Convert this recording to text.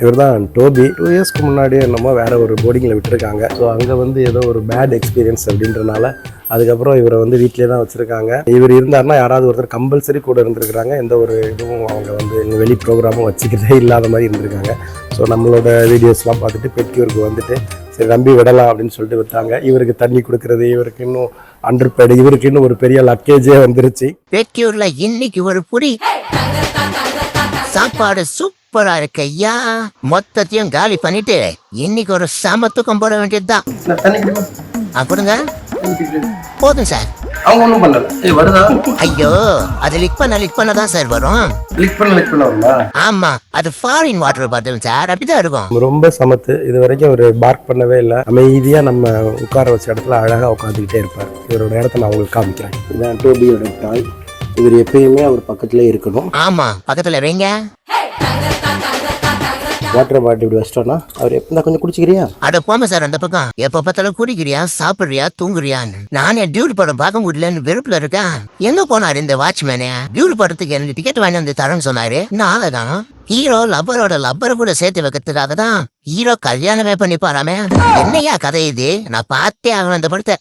இவர் தான் டோபி. 2 இயர்ஸ்க்கு முன்னாடி என்னமோ வேற ஒரு போர்டிங்கில் விட்டுருக்காங்க. ஸோ அங்கே வந்து ஏதோ ஒரு பேட் எக்ஸ்பீரியன்ஸ் அப்படின்றனால அதுக்கப்புறம் இவரை வந்து வீட்டிலே தான் வச்சுருக்காங்க. இவர் இருந்தாருன்னா யாராவது ஒருத்தர் கம்பல்சரி கூட இருந்திருக்கிறாங்க. எந்த ஒரு இதுவும் அவங்க வந்து வெளி ப்ரோக்ராமும் வச்சுக்கிறதே இல்லாத மாதிரி இருந்திருக்காங்க. ஸோ நம்மளோட வீடியோஸ்லாம் பார்த்துட்டு பெட்கியூருக்கு வந்துட்டு சரி நம்பி விடலாம் அப்படின்னு சொல்லிட்டு விட்டாங்க. இவருக்கு தண்ணி கொடுக்கறது, இவருக்கு இன்னும் அண்டர்பேடு, இவருக்கு இன்னும் ஒரு பெரிய லக்கேஜே வந்துருச்சு. பெட்கியூர்ல இன்னைக்கு ஒரு புடி சாப்பாடு சூப்பரா இருக்கு ஐயா. மொத்தத்தையும் காலி பண்ணிட்டு இன்னைக்கு ஒரு சம தூக்கம் போட வேண்டியதுதான். கொடுங்க. போதும் சார். அவங்க ஒன்றும் பண்ணல. வருதா? ஐயோ, அது லிக் பண்ணதான் சார் வரும். லிக் பண்ண வருமா? ஆமா, அது ஃபாரின் வாட்டர் பாட்டில் சார், அப்படிதான் இருக்கும். ரொம்ப சமத்து. இது வரைக்கும் அவர் பார்க் பண்ணவே இல்லை. அமைதியா நம்ம உட்கார வச்ச இடத்துல அழகா உட்காந்துக்கிட்டே இருப்பார். இவரோட இடத்த நான் உங்களுக்கு காமிக்கிறேன். இதுதான் டோபியோட டாய். இவர் எப்பயுமே அவர் பக்கத்துல இருக்கணும். ஆமா, பக்கத்துல வைங்க. வாட்டர் பாட்டில் இப்படி வச்சிட்டோம்னா அவர் எப்போ கொஞ்சம் குடிச்சிக்கிறியா? அட போமா சார் அந்த பக்கம். எப்ப பார்த்தாலும் குடிக்கிறியா, சாப்பிடுறியா, தூங்குறியான்னு. நானே டியூட்டி படம் பார்க்க முடியலன்னு வெறுப்புல இருக்கேன். எங்க போனாரு இந்த வாட்ச்மேனே? டியூட்டி படத்துக்கு எனக்கு டிக்கெட் வாங்கி வந்து தரேன்னு சொன்னாரு. நாளைதான் ஹீரோ லப்பரோட லப்பரை கூட சேர்த்து வைக்கிறதுக்காக தான் ஹீரோ கல்யாணமே பண்ணி பாராமே. என்னையா கதை இது? நான் பார்த்தே ஆகணும் இந்த படத்தை.